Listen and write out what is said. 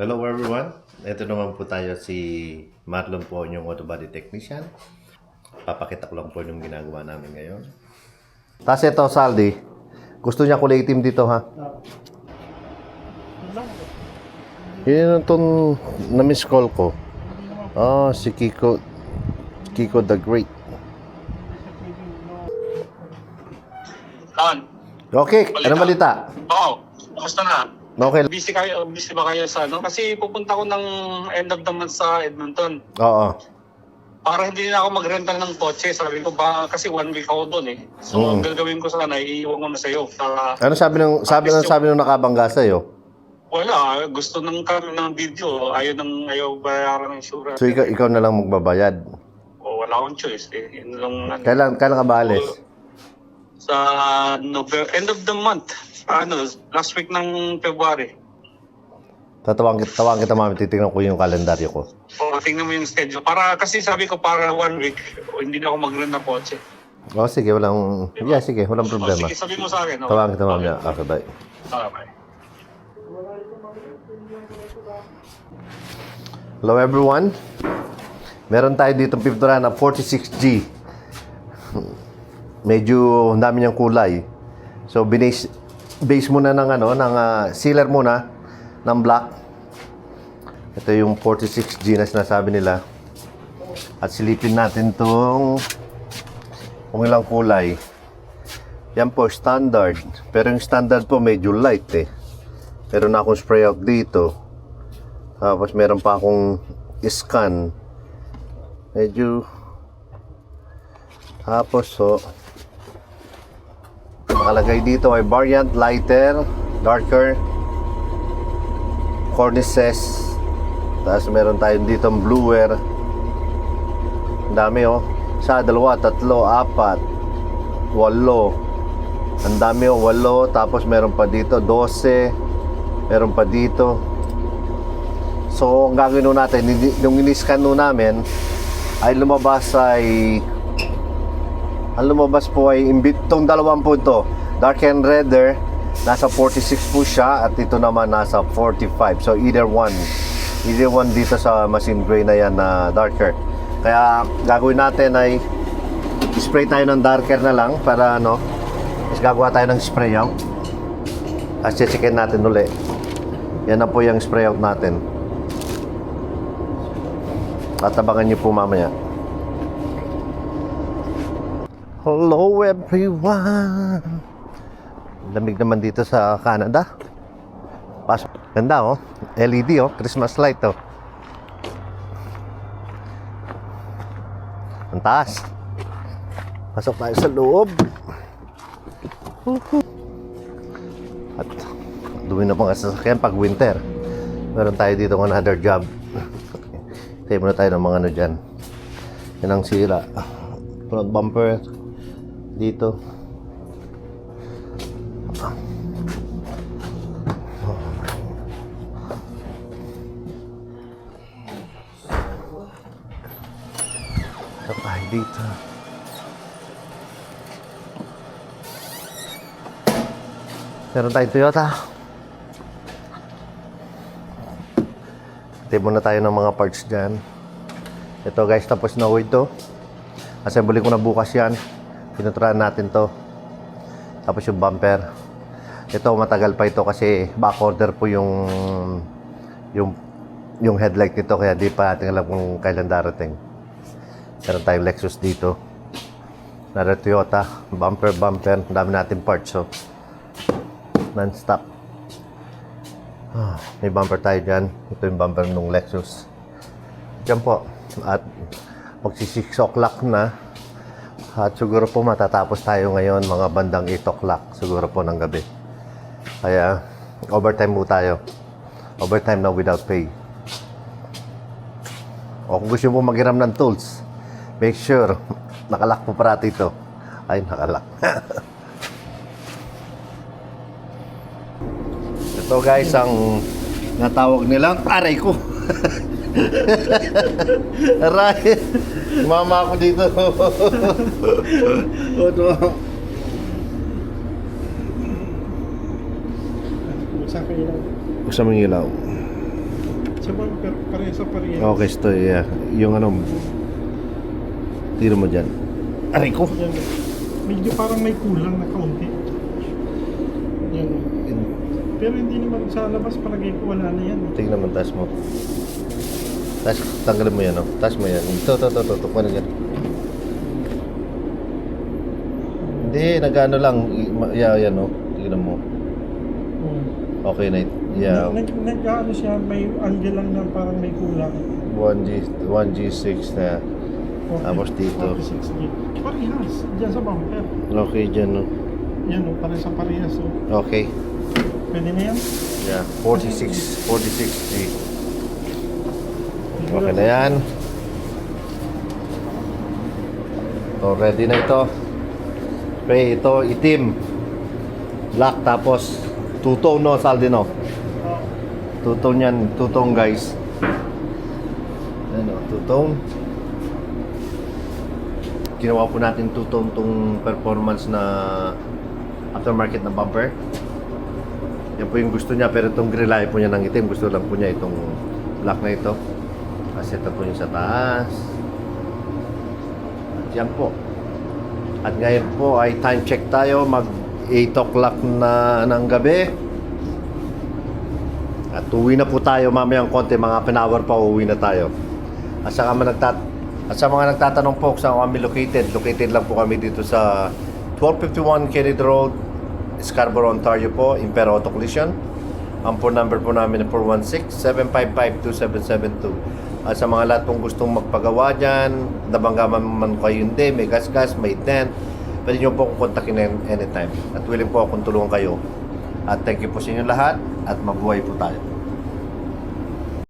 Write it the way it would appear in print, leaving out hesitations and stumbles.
Hello everyone, ito naman po tayo si Marlon po, yung auto body technician. Papakita ko lang po yung ginagawa namin ngayon. Tapos ito, Saldi, gusto niya kulay itim dito ha. Yun itong na-miss call ko. Si Kiko the Great. Okay, ano balita? Oo, basta na. Okay. Busy ba kayo sa ano? Kasi pupunta ko ng end of the month sa Edmonton. Oo. Para hindi na ako mag-rental ng kotse. Sabi ko ba, kasi 1 week ako doon eh. So, ang gagawin ko sana, iiwan ko na sa'yo. Para, Ano sabi nung nakabangga sa'yo? wala, gusto kami ng video. Ayaw bayaran ng insurance. So ikaw na lang magbabayad. O, wala akong choice eh. Yun lang. Kailan ka ba alis? Sa end of the month. Last week ng February. Tawag kita mami, titingnan ko yung kalendaryo ko. O, tingnan mo yung schedule. Kasi sabi ko para 1 week, hindi na ako mag-rent ng kotse. Sige, walang problema. Sige, sabi mo sa akin. Tawagin kita mami. Okay, bye. Bye. Hello everyone. Meron tayo dito piptura na 46G. Medyo dami niyang kulay. So base muna ng sealer muna ng black. Ito yung 46G na sinasabi nila. At silipin natin tong kung ilang kulay. Yan po standard. Pero yung standard po medyo light eh. Meron na akong spray out dito. Tapos meron pa akong scan. Medyo tapos nakalagay dito ay variant, lighter, darker, cornices. Tapos meron tayong dito bluer. Ang dami Isa, dalawa, tatlo, apat, 8. Ang dami 8. Tapos meron pa dito 12. Meron pa dito. So ang gagawin natin, yung in-scan namin ay lumabas po ay itong dalawang po ito, dark and redder, nasa 46 po siya, at ito naman nasa 45. So either one dito sa machine gray na yan na darker. Kaya gagawin natin ay spray tayo ng darker na lang para mas gagawa tayo ng spray out at checkin natin uli. Yan na po yung spray out natin at abangan nyo po mamaya. Hello everyone. Lamig naman dito sa Canada. Ganda LED Christmas light Ang taas. Pasok tayo sa loob. At dumi na pang sasakyan pag winter. Meron tayo dito another job. Tayo muna tayo ng mga dyan. Yan ang sira. Front bumper dito. Ito tayo dito. Meron tayong Toyota. Tayo muna tayo ng mga parts dyan. Ito guys, tapos na ito. Assembly ko na bukas yan. Pinuturaan natin to. Tapos yung bumper. Ito matagal pa ito kasi back order po yung headlight nito, kaya di pa natin alam kung kailan darating. Meron tayong Lexus dito. Nara Toyota, bumper. Ang dami natin parts non-stop. May bumper tayo dyan. Ito yung bumper ng Lexus. Diyan po. At magsi 6 o'clock na. At siguro po matatapos tayo ngayon mga bandang 8 o'clock siguro po ng gabi. Kaya overtime po tayo. Overtime na without pay. O kung gusto mo maghiram ng tools, make sure nakalock po parati ito. Ay, nakalock. Ito guys ang natawag nilang aray ko. Aray. Mama ako dito. Buksan mo yung ilaw. sa bumper, parehas sa parehas. Okay, ito, yeah. Yung ano, tiro mo dyan. Aray ko! Yan. Medyo parang may kulang na kaunti. Yan. Pero hindi naman sa labas, palagay ko wala na yan. Tingnan mo, taas mo. Taas, tanggalin mo yan, oh. Taas mo yan. Ito. Paano yan? Hindi, nag-ano lang. Yeah, yan, oh. Tingnan mo. Okay na. Yeah. Nag-ano siya, may angle lang na parang may kulang. 1G6 na. Tapos dito. 46G. Parehas, dyan sa bumper. Okay, dyan, no? Yan o, parehas sa parehas o. Okay. Pwede na yan? Yeah, 46G. Okay na yan. So, ready na ito. Okay, ito, itim. Black, tapos two-tone, no, Saldino? Two-tone yan, two-tone, guys. Ano, two-tone. Ginawa po natin two-tone tong performance na aftermarket na bumper. Yan po yung gusto niya, pero itong grill ayaw po niya ng itim. Gusto lang po niya itong black na ito. Kasi ito po yung sa taas. At yan po. At ngayon po ay time check tayo. Mag 8 o'clock na ng gabi. At uwi na po tayo mamayang konti. Mga pinawar pa uwi na tayo. At sa mga nagtatanong po kung saan kami located lang po kami dito sa 1251 Kennedy Road, Scarborough, Ontario po, Impero Auto Collision. Ang phone number po namin ay 416-755-2772. At sa mga lahat pong gustong magpagawa dyan, nabangga man kayo hindi, may gas-gas, may tent, pwede nyo po akong kontakin anytime. At willing po akong tulungan kayo. At thank you po sa inyo lahat at mabuhay po tayo.